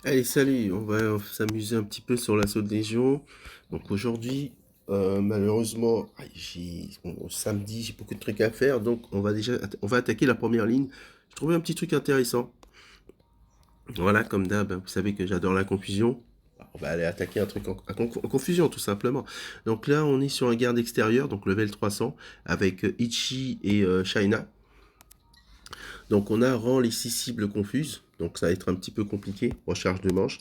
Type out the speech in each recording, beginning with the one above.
Allez, salut, on va s'amuser un petit peu sur l'assaut de Légion. Donc aujourd'hui, malheureusement, bon, samedi, j'ai beaucoup de trucs à faire, donc on va attaquer la première ligne. J'ai trouvé un petit truc intéressant. Voilà, comme d'hab, vous savez que j'adore la confusion. On va aller attaquer un truc en confusion, tout simplement. Donc là, on est sur un garde extérieur, donc level 300, avec Ichi et Shaina. Donc on a rang les 6 cibles confuses, donc ça va être un petit peu compliqué, recharge de manche.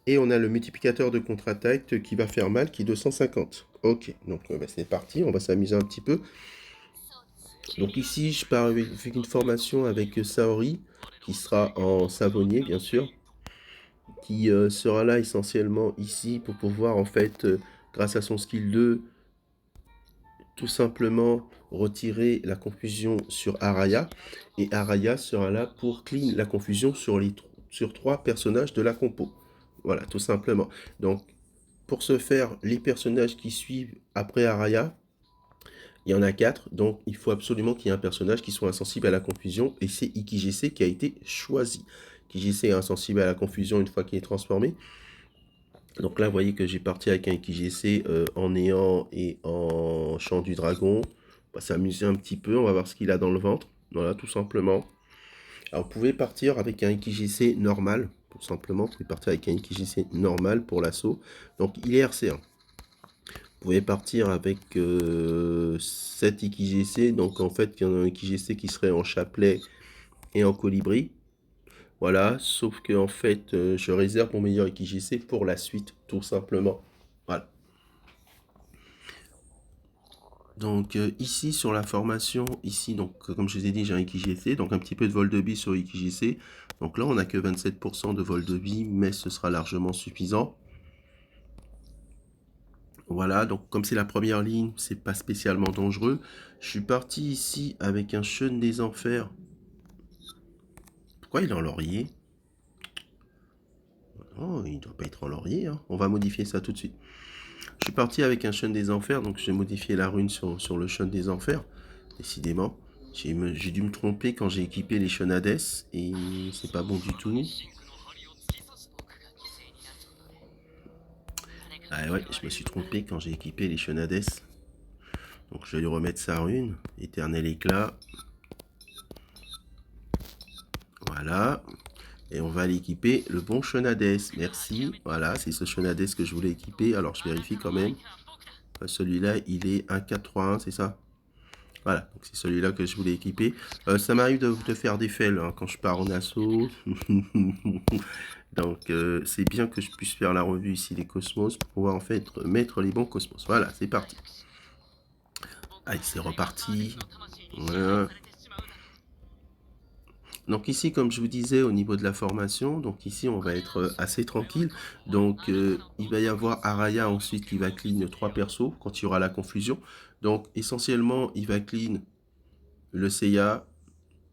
Et on a le multiplicateur de contre-attaque qui va faire mal, qui est 250. Ok, donc bah, c'est parti, on va s'amuser un petit peu. Donc ici, je pars avec une formation avec Saori, qui sera en savonnier, bien sûr, qui sera là essentiellement ici pour pouvoir, en fait, grâce à son skill 2, tout simplement retirer la confusion sur Araya. Et Araya sera là pour clean la confusion sur 3 personnages de la compo. Voilà, tout simplement. Donc, pour ce faire, les personnages qui suivent après Araya, il y en a 4, donc il faut absolument qu'il y ait un personnage qui soit insensible à la confusion, et c'est IkiGC qui a été choisi. IkiGC est insensible à la confusion une fois qu'il est transformé. Donc là, vous voyez que j'ai parti avec un IkiGC en néant et en chant du dragon. On va s'amuser un petit peu, on va voir ce qu'il a dans le ventre. Voilà, tout simplement. Alors, vous pouvez partir avec un IkiGC normal, tout simplement. Vous pouvez partir avec un IkiGC normal pour l'assaut. Donc, il est RC1. Vous pouvez partir avec 7 IkiGC, donc en fait il y en a un IkiGC qui serait en chapelet et en colibri. Voilà, sauf que en fait je réserve mon meilleur IkiGC pour la suite, tout simplement. Voilà. Donc ici sur la formation, ici donc comme je vous ai dit j'ai un IkiGC, donc un petit peu de vol de bille sur IkiGC. Donc là on n'a que 27% de vol de bille, mais ce sera largement suffisant. Voilà, donc comme c'est la première ligne, c'est pas spécialement dangereux. Je suis parti ici avec un Shun des Enfers. Pourquoi il est en laurier? Oh, il doit pas être en laurier, hein. On va modifier ça tout de suite. Je suis parti avec un Shun des Enfers, donc j'ai modifié la rune sur le Shun des Enfers. Décidément, j'ai dû me tromper quand j'ai équipé les Shun Hades, et c'est pas bon du tout. Ah ouais, je me suis trompé quand j'ai équipé les Shun Hades. Donc je vais lui remettre sa rune, éternel éclat. Voilà. Et on va l'équiper le bon Shonades. Merci. Voilà, c'est ce Shonades que je voulais équiper. Alors je vérifie quand même. Celui-là, il est 1-4-3-1, c'est ça? Voilà, donc c'est celui-là que je voulais équiper. Ça m'arrive de faire des fails hein, quand je pars en assaut. Donc c'est bien que je puisse faire la revue ici des cosmos pour pouvoir en fait mettre les bons cosmos. Voilà, c'est parti. Allez, c'est reparti. Voilà. Donc ici, comme je vous disais, au niveau de la formation, donc ici, on va être assez tranquille. Donc, il va y avoir Araya ensuite qui va clean 3 persos quand il y aura la confusion. Donc, essentiellement, il va clean le Seiya,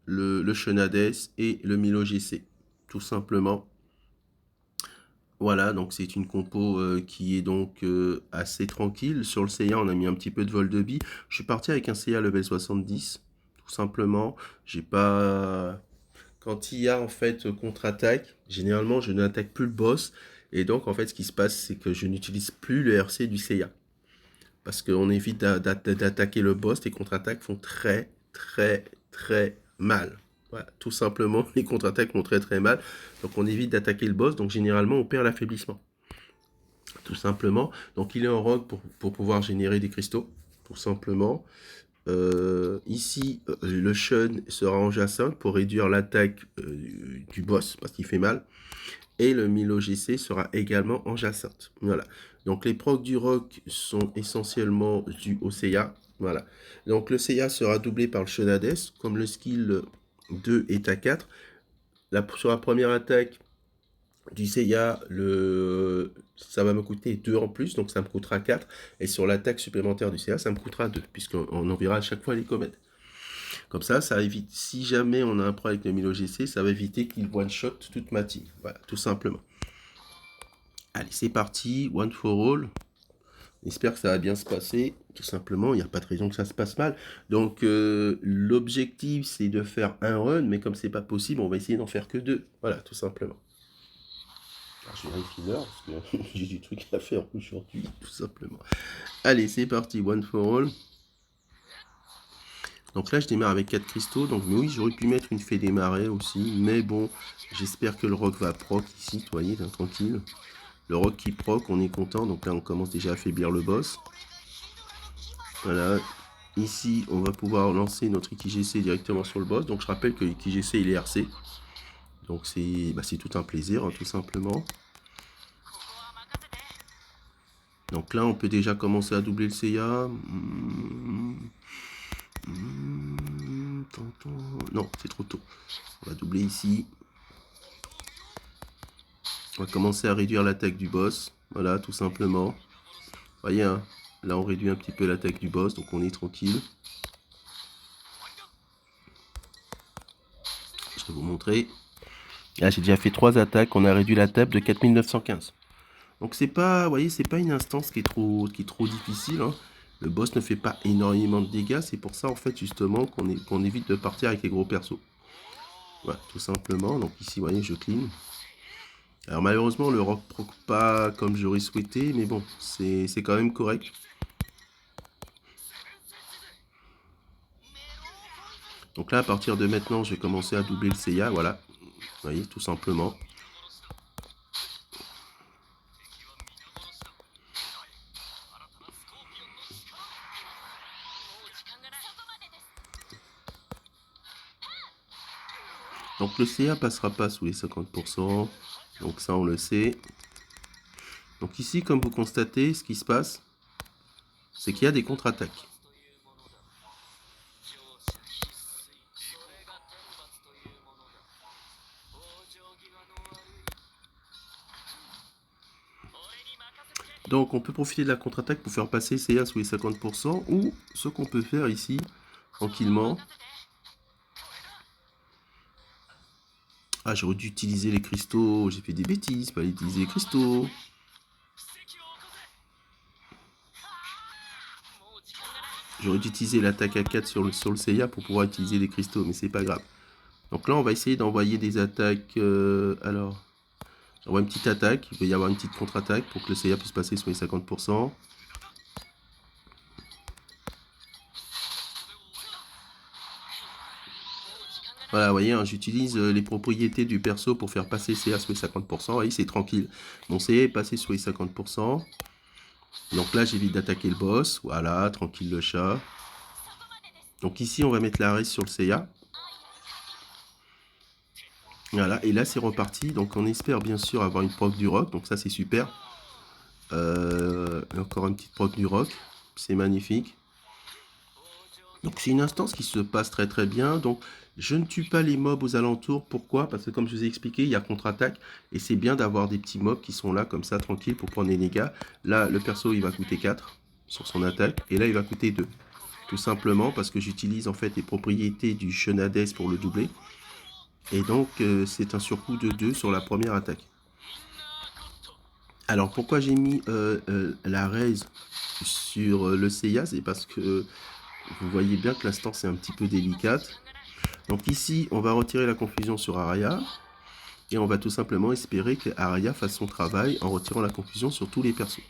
le Shonades et le Milo GC, tout simplement. Voilà, donc c'est une compo qui est donc assez tranquille. Sur le Seiya, on a mis un petit peu de vol de bille. Je suis parti avec un Seiya level 70, tout simplement. J'ai pas... Quand il y a en fait contre-attaque, généralement je n'attaque plus le boss. Et donc en fait ce qui se passe c'est que je n'utilise plus le RC du Seiya. Parce qu'on évite d'attaquer le boss, les contre-attaques font très très très mal. Voilà, tout simplement les contre-attaques font très très mal. Donc on évite d'attaquer le boss, donc généralement on perd l'affaiblissement. Tout simplement. Donc il est en rogue pour pouvoir générer des cristaux. Tout simplement. Ici, le Shun sera en Jacinthe pour réduire l'attaque du boss parce qu'il fait mal. Et le Milo GC sera également en Jacinthe. Voilà. Donc les procs du rock sont essentiellement dus au Seiya. Voilà. Donc le Seiya sera doublé par le Shunades. Comme le skill 2 est à 4. Sur la première attaque du Seiya, ça va me coûter 2 en plus. Donc ça me coûtera 4. Et sur l'attaque supplémentaire du Seiya, ça me coûtera 2. Puisqu'on enverra à chaque fois les comètes. Comme ça évite, si jamais on a un problème avec le Milo GC, ça va éviter qu'il one-shot toute ma team. Voilà, tout simplement. Allez, c'est parti, one for all. J'espère que ça va bien se passer. Tout simplement, il n'y a pas de raison que ça se passe mal. Donc, l'objectif, c'est de faire un run, mais comme c'est pas possible, on va essayer d'en faire que 2. Voilà, tout simplement. Je vérifie l'heure parce que j'ai du truc à faire aujourd'hui, tout simplement. Allez, c'est parti, one for all. Donc là, je démarre avec 4 cristaux. Donc mais oui, j'aurais pu mettre une fée des marais aussi. Mais bon, j'espère que le roc va proc ici, vous voyez, tranquille. Le roc qui proc, on est content. Donc là, on commence déjà à affaiblir le boss. Voilà. Ici, on va pouvoir lancer notre IKGC directement sur le boss. Donc je rappelle que l'IKGC, il est RC. Donc c'est tout un plaisir, hein, tout simplement. Donc là, on peut déjà commencer à doubler le CA. Non, c'est trop tôt. On va doubler ici. On va commencer à réduire l'attaque du boss. Voilà, tout simplement. Vous voyez, hein, là, on réduit un petit peu l'attaque du boss, donc on est tranquille. Je vais vous montrer. Là, j'ai déjà fait 3 attaques. On a réduit la table de 4915. Donc c'est pas, vous voyez, c'est pas une instance qui est trop difficile, hein. Le boss ne fait pas énormément de dégâts. C'est pour ça, en fait, justement, qu'on évite de partir avec les gros persos. Voilà, tout simplement. Donc ici, vous voyez, je clean. Alors malheureusement, le rock proc pas comme j'aurais souhaité, mais bon, c'est quand même correct. Donc là, à partir de maintenant, je vais commencer à doubler le CA, voilà. Vous voyez, tout simplement. Donc le CA passera pas sous les 50%. Donc ça, on le sait. Donc ici, comme vous constatez, ce qui se passe, c'est qu'il y a des contre-attaques. Donc on peut profiter de la contre-attaque pour faire passer CA sous les 50%, ou ce qu'on peut faire ici, tranquillement. Ah, j'aurais dû utiliser les cristaux, j'ai fait des bêtises, pas utiliser les cristaux. J'aurais dû utiliser l'attaque à 4 sur le Seiya pour pouvoir utiliser les cristaux, mais c'est pas grave. Donc là, on va essayer d'envoyer des attaques. Alors, j'envoie une petite attaque. Il peut y avoir une petite contre-attaque pour que le Seiya puisse passer sur les 50%. Voilà, vous voyez, hein, j'utilise les propriétés du perso pour faire passer Seiya sur les 50%. Vous voyez, c'est tranquille. Mon Seiya est passé sur les 50%. Donc là, j'évite d'attaquer le boss. Voilà, tranquille le chat. Donc ici, on va mettre l'arrêt sur le Seiya. Voilà, et là, c'est reparti. Donc on espère bien sûr avoir une proc du rock. Donc ça, c'est super. Encore une petite proc du rock. C'est magnifique. Donc c'est une instance qui se passe très très bien. Donc je ne tue pas les mobs aux alentours. Pourquoi? Parce que comme je vous ai expliqué, il y a contre-attaque. Et c'est bien d'avoir des petits mobs qui sont là comme ça, tranquille, pour prendre les dégâts. Là, le perso, il va coûter 4 sur son attaque. Et là, il va coûter 2. Tout simplement parce que j'utilise en fait les propriétés du Chenades pour le doubler. Et donc c'est un surcoût de 2 sur la première attaque. Alors pourquoi j'ai mis la raise sur le Seiya? C'est parce que vous voyez bien que l'instance est un petit peu délicate. Donc ici, on va retirer la confusion sur Araya. Et on va tout simplement espérer que Araya fasse son travail en retirant la confusion sur tous les persos.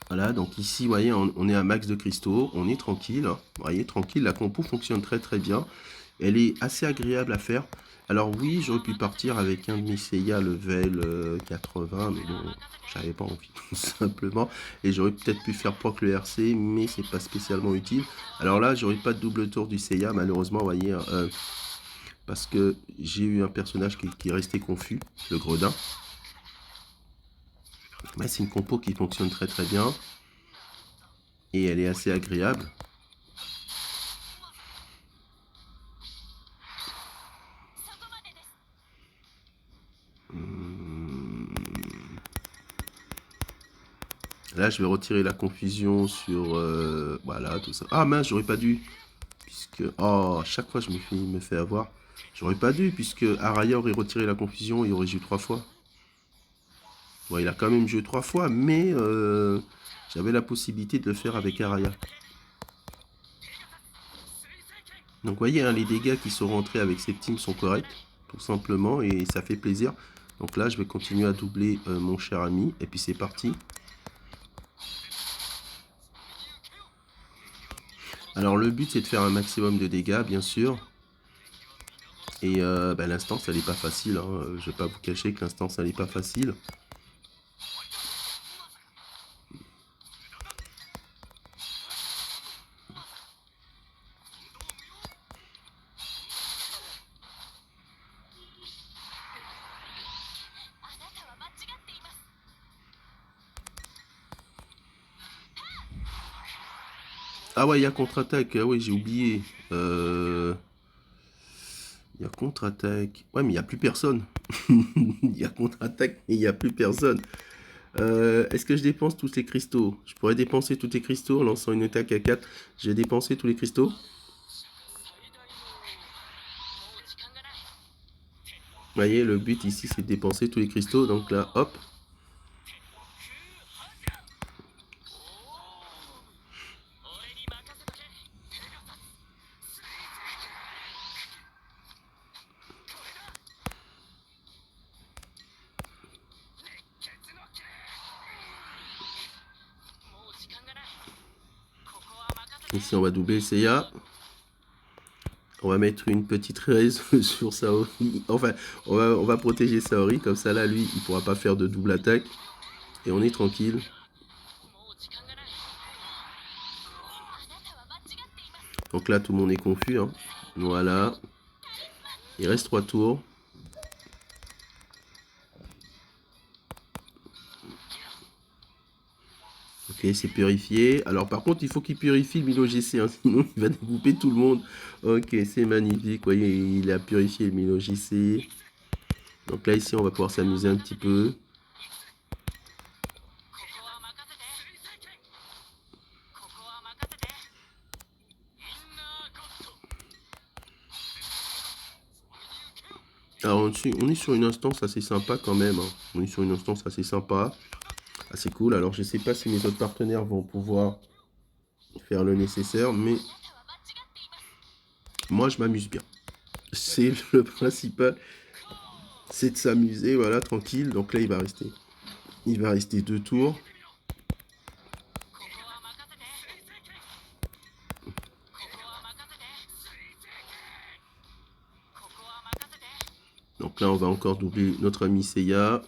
Voilà, donc ici, vous voyez, on est à max de cristaux. On est tranquille. Vous voyez, tranquille, la compo fonctionne très très bien. Elle est assez agréable à faire. Alors oui, j'aurais pu partir avec un de mes Seiya level 80, mais bon, j'avais pas envie, tout simplement. Et j'aurais peut-être pu faire proc le RC, mais c'est pas spécialement utile. Alors là, j'aurais pas de double tour du Seiya, malheureusement, vous voyez, parce que j'ai eu un personnage qui est resté confus, le gredin. Mais c'est une compo qui fonctionne très très bien. Et elle est assez agréable. Là, je vais retirer la confusion sur... voilà, tout ça. Ah mince, j'aurais pas dû. Puisque... Oh, à chaque fois, je me fais avoir. J'aurais pas dû, puisque Araya aurait retiré la confusion et aurait joué 3 fois. Bon, il a quand même joué 3 fois, mais j'avais la possibilité de le faire avec Araya. Donc, vous voyez, hein, les dégâts qui sont rentrés avec ces teams sont corrects. tout simplement, et ça fait plaisir. Donc là, je vais continuer à doubler mon cher ami, et puis c'est parti. Alors le but, c'est de faire un maximum de dégâts, bien sûr. Et l'instance, elle n'est pas facile, hein. Je vais pas vous cacher que l'instance, elle n'est pas facile. Ah ouais, il y a contre-attaque. Ah ouais, j'ai oublié. Il y a contre-attaque. Ouais, mais il n'y a plus personne. Il y a contre-attaque, mais il n'y a plus personne. Est-ce que je dépense tous les cristaux? Je pourrais dépenser tous les cristaux en lançant une attaque à 4. J'ai dépensé tous les cristaux. Vous voyez, le but ici, c'est de dépenser tous les cristaux. Donc là, hop. Ici, on va doubler le Seiya. On va mettre une petite raise sur Saori. Enfin, on va protéger Saori. Comme ça, là, lui, il pourra pas faire de double attaque. Et on est tranquille. Donc là, tout le monde est confus, hein. Voilà. Il reste 3 tours. Ok, c'est purifié. Alors par contre, il faut qu'il purifie le Milo JC, hein, sinon il va découper tout le monde. Ok, c'est magnifique. Vous voyez, il a purifié le Milo JC. Donc là, ici, on va pouvoir s'amuser un petit peu. Alors on est sur une instance assez sympa quand même, hein. On est sur une instance assez sympa. Assez cool. Alors je sais pas si mes autres partenaires vont pouvoir faire le nécessaire, mais moi je m'amuse bien. C'est le principal, c'est de s'amuser, voilà, tranquille. Donc là il va rester 2 tours. Donc là on va encore doubler notre ami Seiya.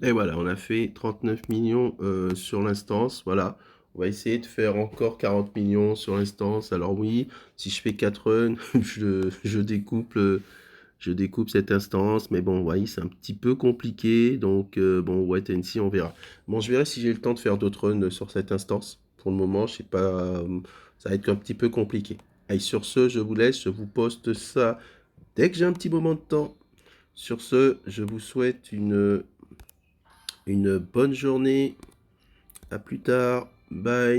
Et voilà, on a fait 39 millions sur l'instance. Voilà, on va essayer de faire encore 40 millions sur l'instance. Alors oui, si je fais 4 runs, je découpe cette instance. Mais bon, vous voyez, c'est un petit peu compliqué. Donc bon, wait and see, on verra. Bon, je verrai si j'ai le temps de faire d'autres runs sur cette instance. Pour le moment, je sais pas, ça va être un petit peu compliqué. Allez, sur ce, je vous laisse. Je vous poste ça dès que j'ai un petit moment de temps. Sur ce, je vous souhaite une bonne journée. À plus tard. Bye.